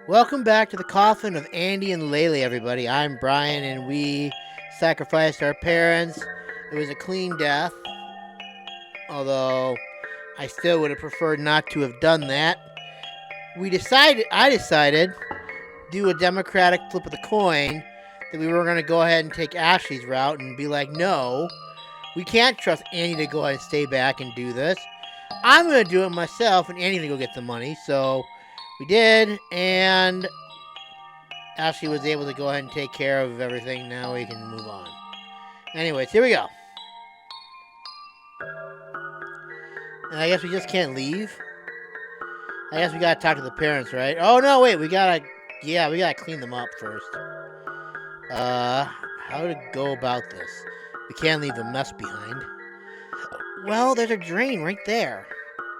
Welcome back to the Coffin of Andy and Leyley, everybody. I'm Brian, and we sacrificed our parents. It was a clean death, although I still would have preferred not to have done that. I decided, do a democratic flip of the coin, that we were going to go ahead and take Ashley's route and be like, no, we can't trust Andy to go ahead and stay back and do this. I'm going to do it myself, and Andy to go get the money. So we did, and Ashley was able to go ahead and take care of everything. Now we can move on. Anyways, here we go. And I guess we just can't leave. I guess we gotta talk to the parents, right? Oh no, wait, we gotta clean them up first. How to go about this? We can't leave a mess behind. Well, there's a drain right there.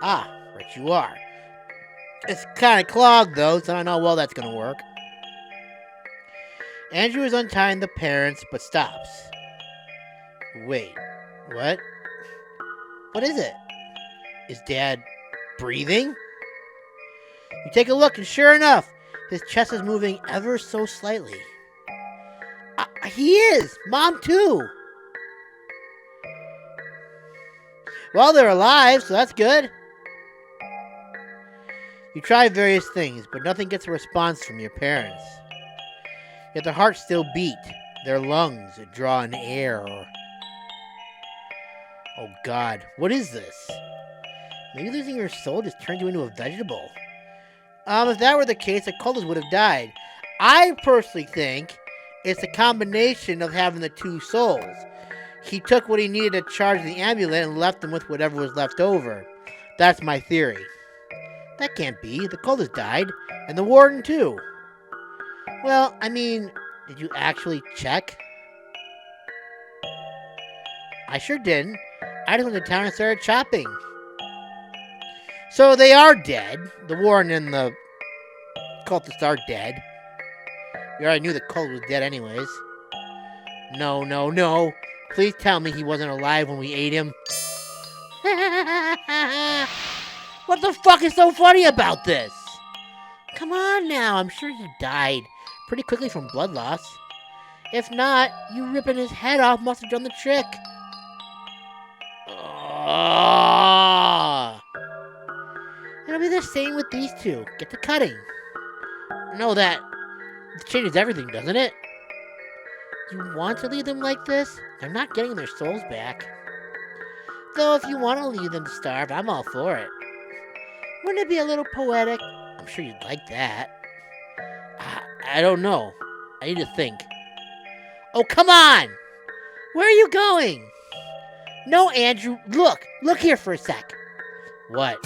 Ah, right you are. It's kind of clogged though, so I don't know how well that's gonna work. Andrew is untying the parents, but stops. Wait, what? What is it? Is Dad breathing? You take a look, and sure enough, his chest is moving ever so slightly. He is! Mom, too! Well, they're alive, so that's good. You try various things, but nothing gets a response from your parents. Yet their hearts still beat, their lungs draw in air. Oh God, what is this? Maybe losing your soul just turned you into a vegetable. If that were the case, the cultist would have died. I personally think it's a combination of having the two souls. He took what he needed to charge the amulet and left them with whatever was left over. That's my theory. That can't be. The cultist died, and the warden too. Well, I mean, did you actually check? I sure didn't. I just went to town and started shopping. So they are dead. The warden and the cultists are dead. We already knew the cult was dead anyways. No. Please tell me he wasn't alive when we ate him. What the fuck is so funny about this? Come on now, I'm sure he died pretty quickly from blood loss. If not, you ripping his head off must have done the trick. It'll be the same with these two. Get to cutting. Know that changes everything, doesn't it? You want to leave them like this? They're not getting their souls back. Though if you want to leave them to starve, I'm all for it. Wouldn't it be a little poetic? I'm sure you'd like that. I don't know. I need to think. Oh, come on! Where are you going? No, Andrew, look here for a sec. What?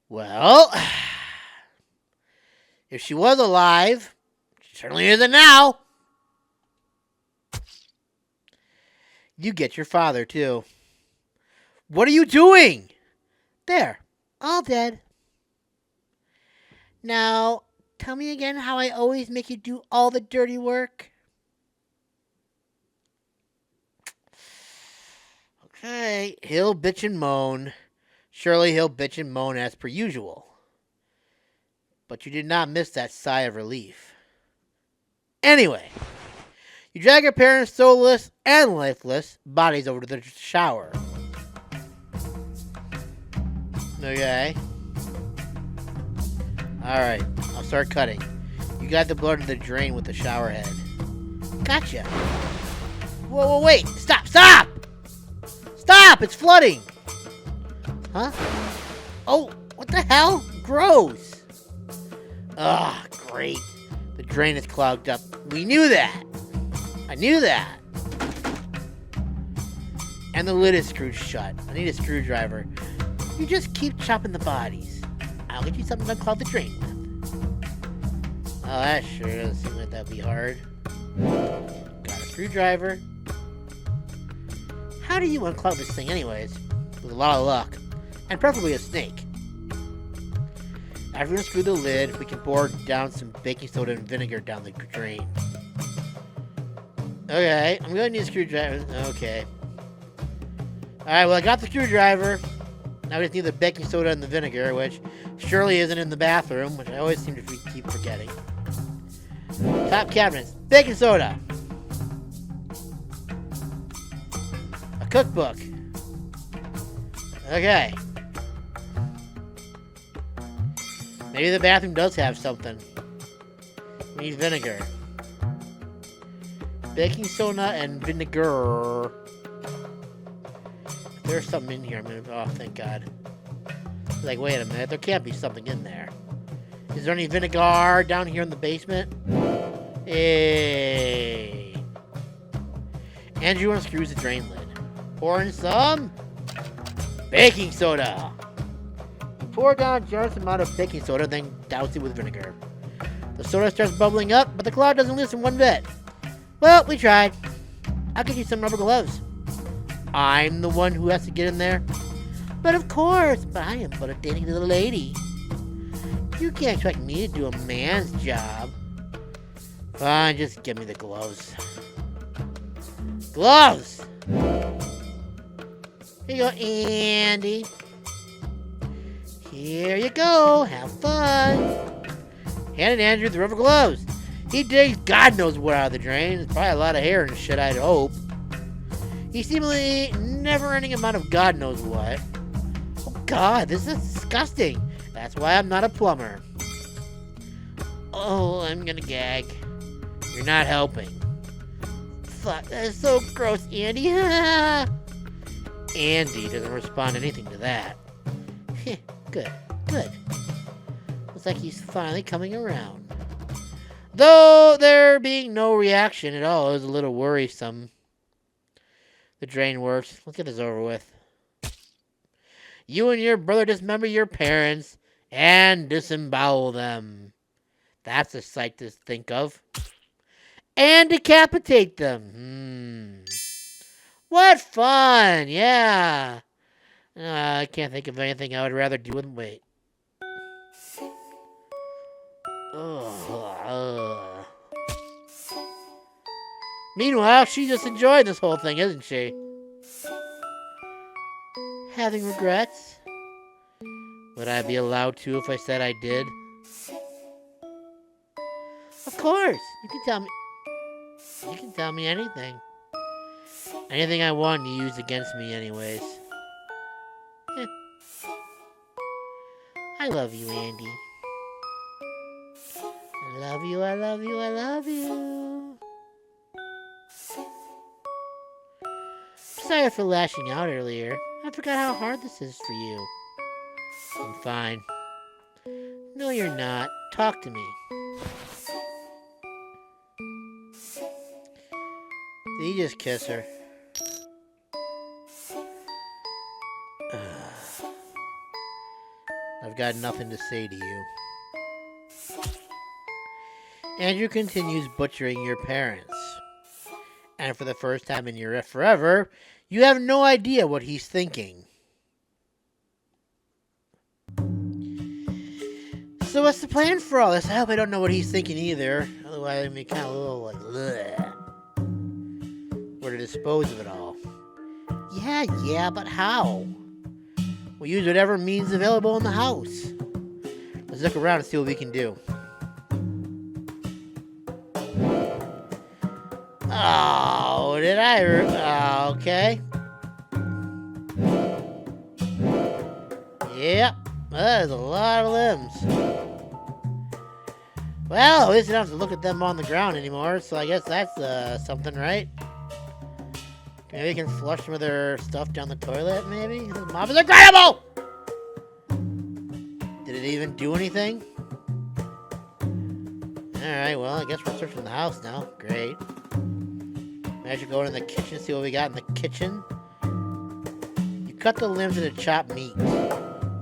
Well, if she was alive, she certainly isn't now. You get your father, too. What are you doing? There, all dead. Now, tell me again how I always make you do all the dirty work. Okay, he'll bitch and moan. Surely he'll bitch and moan as per usual. But you did not miss that sigh of relief. Anyway, you drag your parents' soulless and lifeless bodies over to the shower. Okay. Alright, I'll start cutting. You got the blood in the drain with the shower head. Gotcha. Whoa, wait! Stop! Stop! It's flooding! Huh? Oh, what the hell? Gross! Ugh, great. The drain is clogged up. We knew that! I knew that! And the lid is screwed shut. I need a screwdriver. You just keep chopping the bodies. I'll get you something to unclog the drain with. Oh, that sure doesn't seem like that'd be hard. Got a screwdriver. How do you unclog this thing anyways? With a lot of luck. And preferably a snake. After we unscrew the lid, we can pour down some baking soda and vinegar down the drain. Okay, I'm gonna need a screwdriver. Okay. Alright, well, I got the screwdriver. Now we just need the baking soda and the vinegar, which surely isn't in the bathroom, which I always seem to keep forgetting. Top cabinets. Baking soda. A cookbook. Okay. Maybe the bathroom does have something. We need vinegar. Baking soda and vinegar. If there's something in here, I'm gonna... Oh, thank God. Like, wait a minute. There can't be something in there. Is there any vinegar down here in the basement? Hey. Andrew unscrews the drain lid. Pour in some baking soda. Pour down a generous amount of baking soda, then douse it with vinegar. The soda starts bubbling up, but the cloud doesn't listen one bit. Well, we tried. I'll get you some rubber gloves. I'm the one who has to get in there. But of course, but I am but a dainty little lady. You can't expect me to do a man's job. Fine, just give me the gloves. Gloves! Here you go, Andy. Here you go. Have fun. Handed Andrew the rubber gloves. He digs God knows where out of the drain. There's probably a lot of hair and shit, I'd hope. He seemingly never-ending amount of God knows what. Oh God, this is disgusting. That's why I'm not a plumber. Oh, I'm gonna gag. You're not helping. Fuck, that is so gross, Andy. Andy doesn't respond to anything to that. Good, good. Looks like he's finally coming around. Though there being no reaction at all is a little worrisome. The drain works. Let's get this over with. You and your brother dismember your parents and disembowel them. That's a sight to think of. And decapitate them. What fun! Yeah. I can't think of anything I would rather do with... Wait. Meanwhile, she's just enjoying this whole thing, isn't she? Having regrets? Would I be allowed to if I said I did? Of course! You can tell me... You can tell me anything. Anything I want to use against me anyways. I love you, Andy. I love you, I love you, I love you. Sorry for lashing out earlier. I forgot how hard this is for you. I'm fine. No, you're not. Talk to me. Did he just kiss her? I've got nothing to say to you. Andrew continues butchering your parents. And for the first time in your forever, you have no idea what he's thinking. So what's the plan for all this? I hope I don't know what he's thinking either. Otherwise, I'd be kind of a little like, bleh. Where to dispose of it all. Yeah, but how? We'll use whatever means available in the house. Let's look around and see what we can do. Oh, did I? Okay. Yep, that is a lot of limbs. Well, at least I don't have to look at them on the ground anymore, so I guess that's something, right? Maybe we can flush some of their stuff down the toilet, maybe? This mop is incredible! Did it even do anything? Alright, well, I guess we're searching the house now. Great. Maybe I should go into the kitchen, see what we got in the kitchen. You cut the limbs into chopped meat.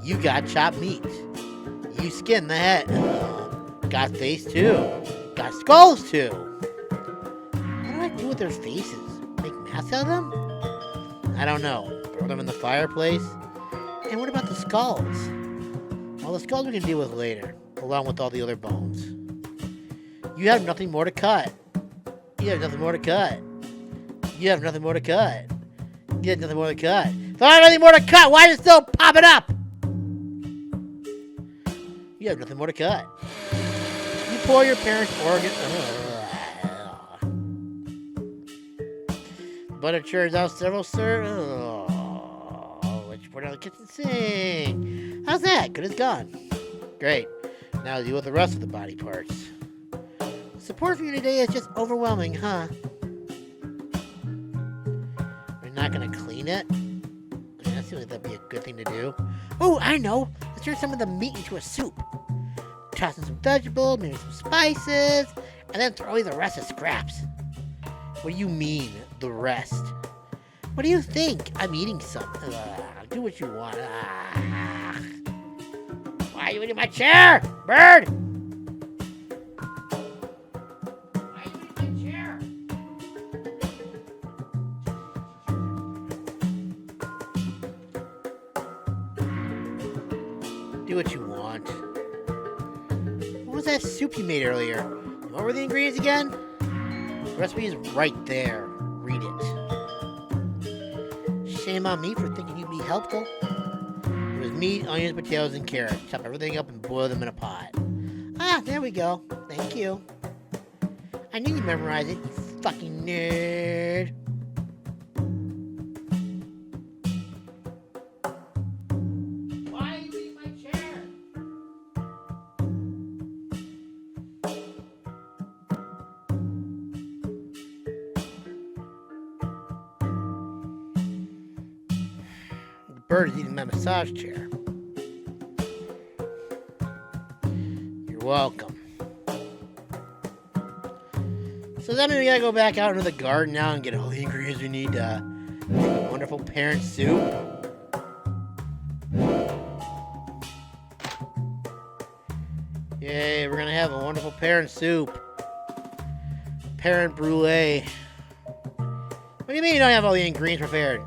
You got chopped meat. You skinned the head. Got face, too. Got skulls, too. What do I do with their faces? Make masks out of them? I don't know. Throw them in the fireplace? And what about the skulls? Well, the skulls we can deal with later, along with all the other bones. You have nothing more to cut. You have nothing more to cut. You have nothing more to cut. You have nothing more to cut. If I have nothing more to cut, why is it still popping up? You have nothing more to cut. You pour your parents' organ. Butter churns out several which you put on the kitchen sink. How's that? Good as gone. Great. Now deal with the rest of the body parts. The support from you today is just overwhelming, huh? We're not gonna clean it? That seems like that'd be a good thing to do. Oh, I know! Let's turn some of the meat into a soup. Toss in some vegetables, maybe some spices, and then throw away the rest of scraps. What do you mean, the rest? What do you think? I'm eating some. Do what you want. Why are you eating my chair, bird? Why are you eating my chair? Do what you want. What was that soup you made earlier? What were the ingredients again? The recipe is right there. Read it. Shame on me for thinking you'd be helpful. It was meat, onions, potatoes, and carrots. Chop everything up and boil them in a pot. Ah, there we go. Thank you. I knew you'd memorize it, you fucking nerd. Why are you eating my chair? The bird is eating my massage chair. You're welcome. So that means we gotta go back out into the garden now and get all the ingredients we need to make a wonderful parent soup. Yay, we're gonna have a wonderful parent soup. Parent brulee. What do you mean you don't have all the ingredients prepared?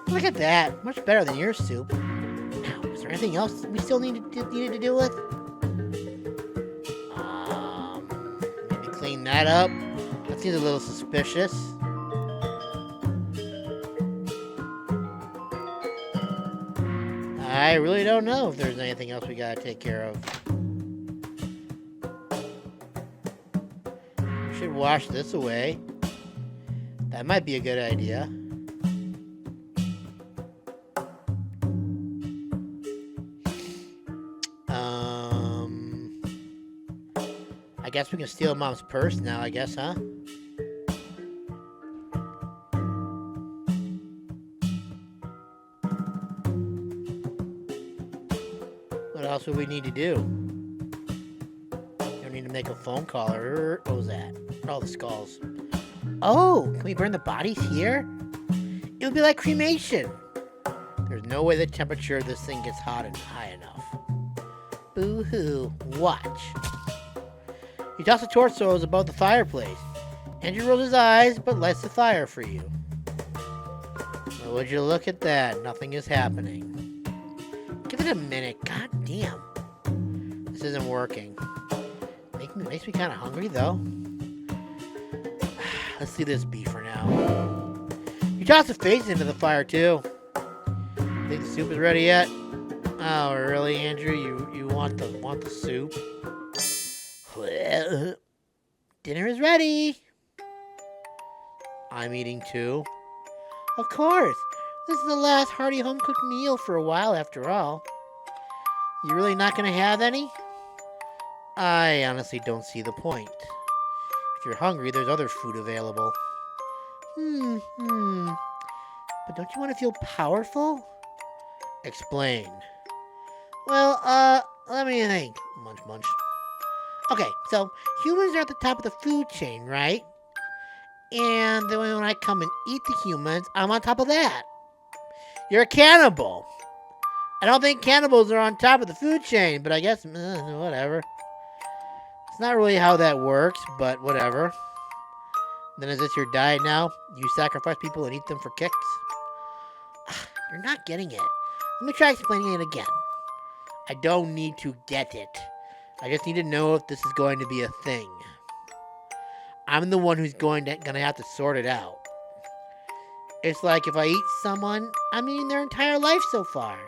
Look at that. Much better than your soup. Now, is there anything else we still needed to deal with? Maybe clean that up. That seems a little suspicious. I really don't know if there's anything else we gotta take care of. We should wash this away. That might be a good idea. I guess we can steal Mom's purse now, I guess, huh? What else would we need to do? We need to make a phone call or what was that? Oh, the skulls. Oh, can we burn the bodies here? It would be like cremation. There's no way the temperature of this thing gets hot and high enough. Boo-hoo. Watch. He tossed the torsos above the fireplace. Andrew rolls his eyes, but lights the fire for you. Well, would you look at that? Nothing is happening. Give it a minute. God damn. This isn't working. Makes me kind of hungry, though. Let's see this be for now. You tossed the face into the fire, too. Think the soup is ready yet? Oh, really, Andrew? You want the soup? Well, dinner is ready. I'm eating too. Of course. This is the last hearty home-cooked meal for a while, after all. You really not going to have any? I honestly don't see the point. If you're hungry, there's other food available. But don't you want to feel powerful? Explain. Well, let me think. Munch, munch. Okay, so humans are at the top of the food chain, right? And then when I come and eat the humans, I'm on top of that. You're a cannibal. I don't think cannibals are on top of the food chain, but I guess, whatever. It's not really how that works, but whatever. Then is this your diet now? You sacrifice people and eat them for kicks? You're not getting it. Let me try explaining it again. I don't need to get it. I just need to know if this is going to be a thing. I'm the one who's gonna have to sort it out. It's like if I eat someone, I'm eating their entire life so far.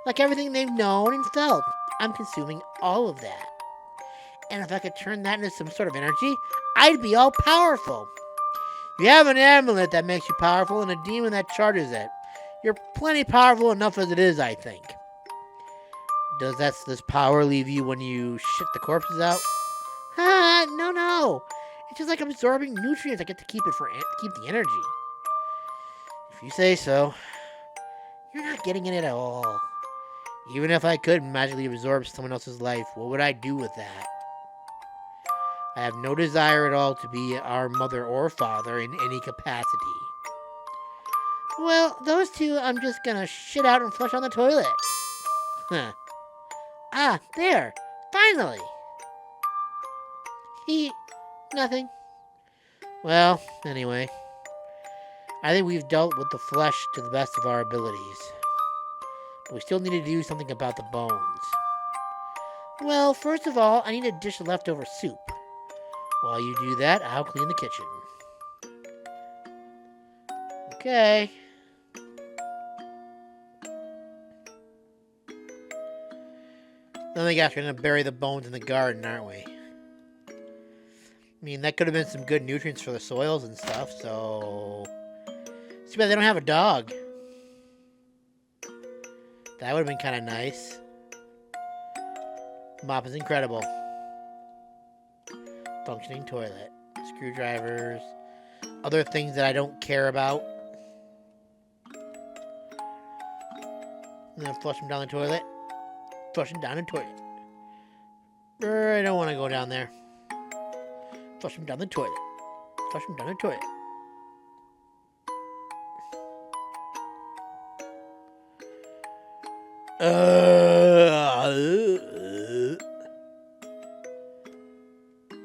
Like everything they've known and felt, I'm consuming all of that. And if I could turn that into some sort of energy, I'd be all powerful. You have an amulet that makes you powerful and a demon that charges it. You're plenty powerful enough as it is, I think. Does this power leave you when you shit the corpses out? No. It's just like absorbing nutrients. I get to keep the energy. If you say so. You're not getting it at all. Even if I could magically absorb someone else's life, what would I do with that? I have no desire at all to be our mother or father in any capacity. Well, those two I'm just gonna shit out and flush on the toilet. Huh. There. Finally. Nothing. Well, anyway. I think we've dealt with the flesh to the best of our abilities. But we still need to do something about the bones. Well, first of all, I need a dish of leftover soup. While you do that, I'll clean the kitchen. Okay. Then I guess we're going to bury the bones in the garden, aren't we? I mean, that could have been some good nutrients for the soils and stuff, so... It's too bad they don't have a dog. That would have been kind of nice. Mop is incredible. Functioning toilet. Screwdrivers. Other things that I don't care about. And then flush them down the toilet. Flush them down the toilet. I don't want to go down there. Flush them down the toilet. Flush them down the toilet.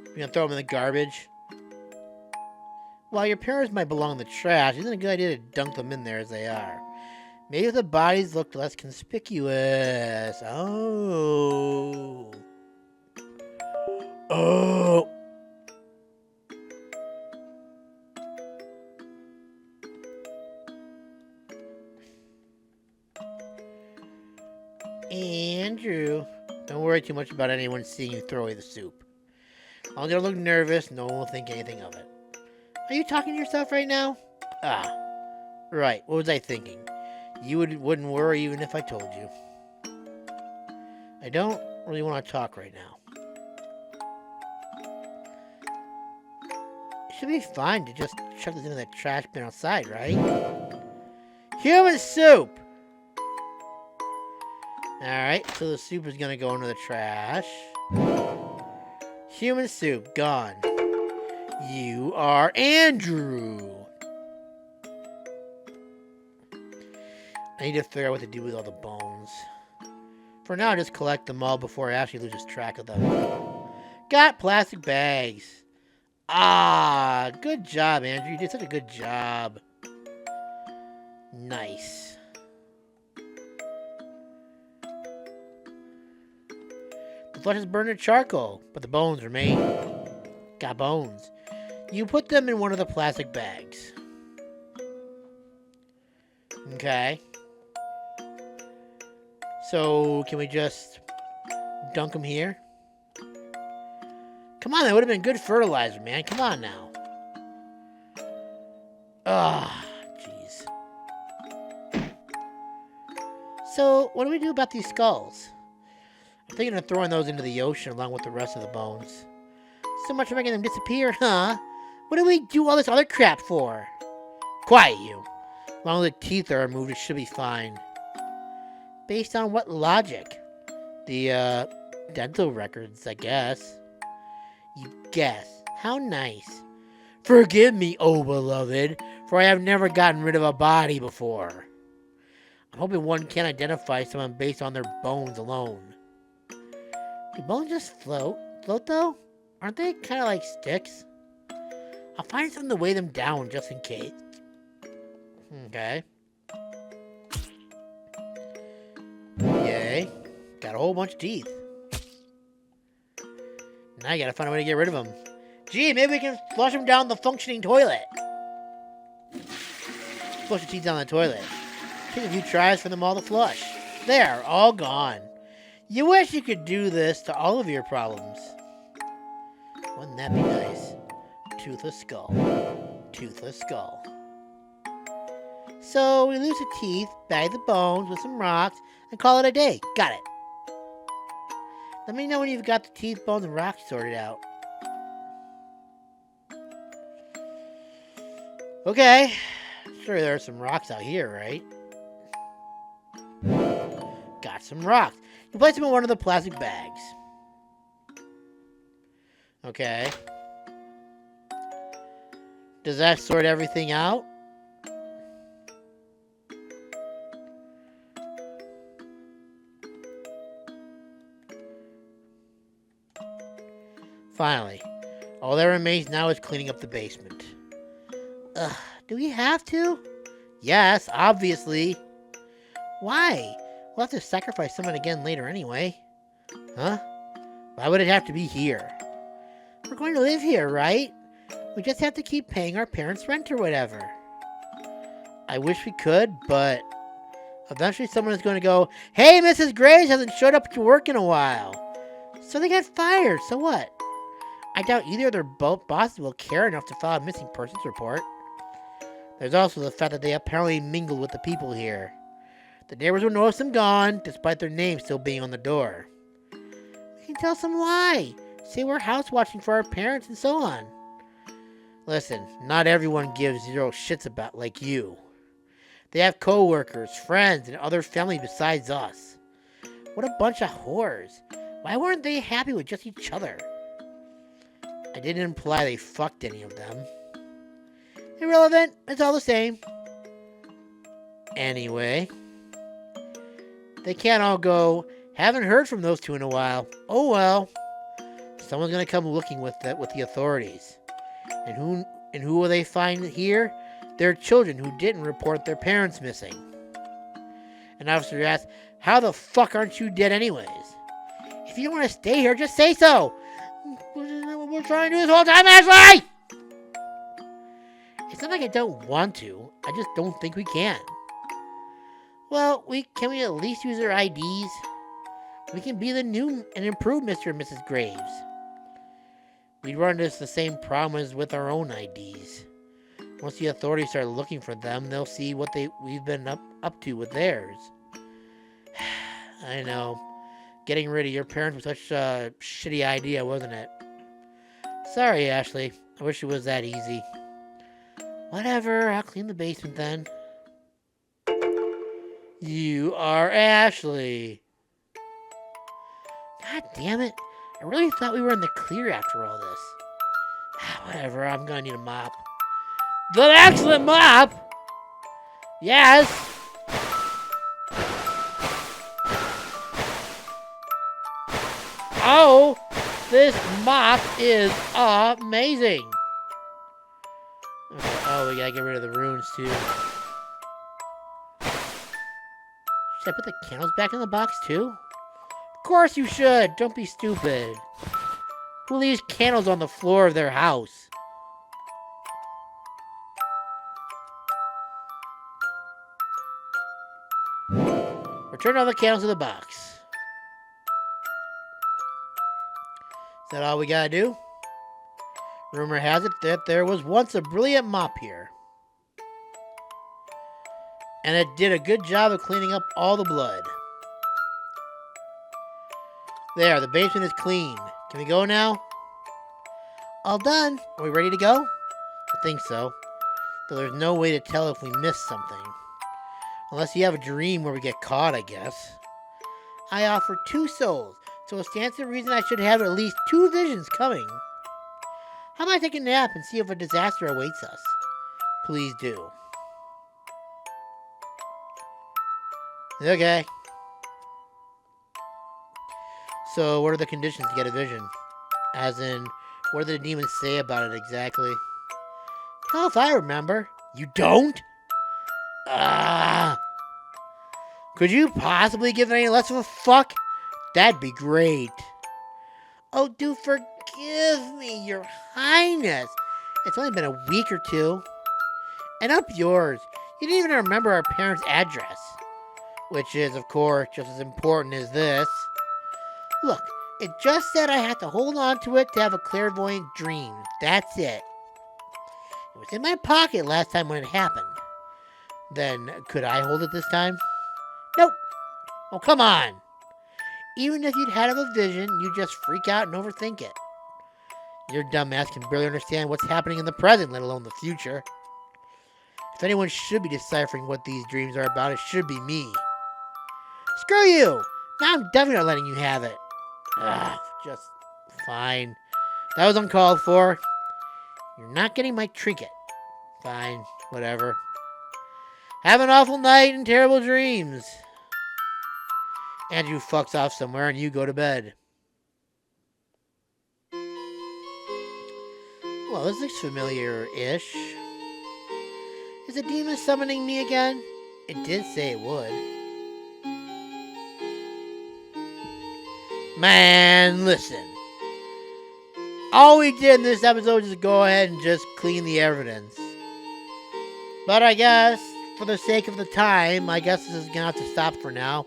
You gonna throw them in the garbage? While your parents might belong in the trash, isn't it a good idea to dunk them in there as they are? Maybe if the bodies looked less conspicuous. Oh. Andrew, don't worry too much about anyone seeing you throw away the soup. As long as you don't look nervous, no one will think anything of it. Are you talking to yourself right now? Right. What was I thinking? You wouldn't worry even if I told you. I don't really want to talk right now. It should be fine to just chuck this into that trash bin outside, right? Human soup! Alright, so the soup is gonna go into the trash. Human soup, gone. You are Andrew! I need to figure out what to do with all the bones. For now, just collect them all before I actually lose track of them. Got plastic bags. Good job, Andrew. You did such a good job. Nice. The flesh is burned to charcoal, but the bones remain. Got bones. You put them in one of the plastic bags. Okay. So, can we just dunk them here? Come on, that would have been good fertilizer, man. Come on now. Jeez. So, what do we do about these skulls? I'm thinking of throwing those into the ocean along with the rest of the bones. So much for making them disappear, huh? What do we do all this other crap for? Quiet, you. As long as the teeth are removed, it should be fine. Based on what logic? The, dental records, I guess. You guess. How nice. Forgive me, oh beloved, for I have never gotten rid of a body before. I'm hoping one can't identify someone based on their bones alone. Do bones just float? Float, though? Aren't they kind of like sticks? I'll find something to weigh them down just in case. Okay. Yay. Got a whole bunch of teeth. Now you gotta find a way to get rid of them. Gee, maybe we can flush them down the functioning toilet. Flush the teeth down the toilet. Take a few tries for them all to flush. There, all gone. You wish you could do this to all of your problems. Wouldn't that be nice? Toothless skull. Toothless skull. So we lose the teeth, bag the bones with some rocks, and call it a day. Got it. Let me know when you've got the teeth, bones, and rocks sorted out. Okay. Sure, there are some rocks out here, right? Got some rocks. You place them in one of the plastic bags. Okay. Does that sort everything out? Finally. All that remains now is cleaning up the basement. Ugh, do we have to? Yes, obviously. Why? We'll have to sacrifice someone again later anyway. Huh? Why would it have to be here? We're going to live here, right? We just have to keep paying our parents' rent or whatever. I wish we could, but eventually someone is going to go, "Hey, Mrs. Graves hasn't showed up to work in a while." So they got fired, so what? I doubt either of their bosses will care enough to file a missing persons report. There's also the fact that they apparently mingled with the people here. The neighbors will notice them gone, despite their names still being on the door. We can tell some lie. Say we're house watching for our parents and so on. Listen, not everyone gives zero shits about like you. They have co-workers, friends, and other family besides us. What a bunch of whores. Why weren't they happy with just each other? I didn't imply they fucked any of them. Irrelevant, it's all the same. Anyway, they can't all go, "Haven't heard from those two in a while." Oh well. Someone's gonna come looking with the authorities. And who will they find here? Their children who didn't report their parents missing. An officer asks, "How the fuck aren't you dead anyways? If you don't want to stay here, just say so." We're trying to do this whole time, Ashley! It's not like I don't want to. I just don't think we can. Well, can we at least use their IDs? We can be the new and improved Mr. and Mrs. Graves. We'd run into the same problem as with our own IDs. Once the authorities start looking for them, they'll see what we've been up to with theirs. I know. Getting rid of your parents was such a shitty idea, wasn't it? Sorry, Ashley. I wish it was that easy. Whatever, I'll clean the basement then. You are Ashley. God damn it. I really thought we were in the clear after all this. Whatever, I'm gonna need a mop. The excellent mop! Yes! Oh! This mop is amazing! Okay, oh, we gotta get rid of the runes too. Should I put the candles back in the box too? Of course you should! Don't be stupid. Who leaves candles on the floor of their house? Return all the candles to the box. Is that all we gotta do? Rumor has it that there was once a brilliant mop here. And it did a good job of cleaning up all the blood. There, the basement is clean. Can we go now? All done. Are we ready to go? I think so. Though there's no way to tell if we missed something. Unless you have a dream where we get caught, I guess. I offer 2 souls, so it stands to reason I should have at least 2 visions coming. How about I take a nap and see if a disaster awaits us? Please do. Okay. So, what are the conditions to get a vision? As in, what do the demons say about it exactly? Hell if I remember. You don't? Could you possibly give any less of a fuck? That'd be great. Oh, do forgive me, your highness. It's only been a week or two. And up yours. You didn't even remember our parents' address. Which is, of course, just as important as this. Look, it just said I had to hold on to it to have a clairvoyant dream. That's it. It was in my pocket last time when it happened. Then, could I hold it this time? Nope. Oh, come on. Even if you'd had a vision, you'd just freak out and overthink it. Your dumb ass can barely understand what's happening in the present, let alone the future. If anyone should be deciphering what these dreams are about, it should be me. Screw you! Now I'm definitely not letting you have it. Just fine. That was uncalled for. You're not getting my trinket. Fine, whatever. Have an awful night and terrible dreams. Andrew fucks off somewhere and you go to bed. Well, this looks familiar-ish. Is the demon summoning me again? It did say it would. Man, listen. All we did in this episode is go ahead and just clean the evidence. But I guess, for the sake of the time, I guess this is going to have to stop for now.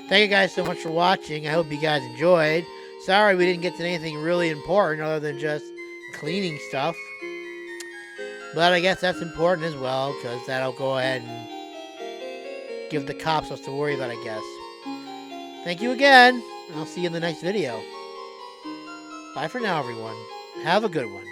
Thank you guys so much for watching. I hope you guys enjoyed. Sorry we didn't get to anything really important other than just cleaning stuff. But I guess that's important as well, because that'll go ahead and give the cops us to worry about, I guess. Thank you again, and I'll see you in the next video. Bye for now, everyone. Have a good one.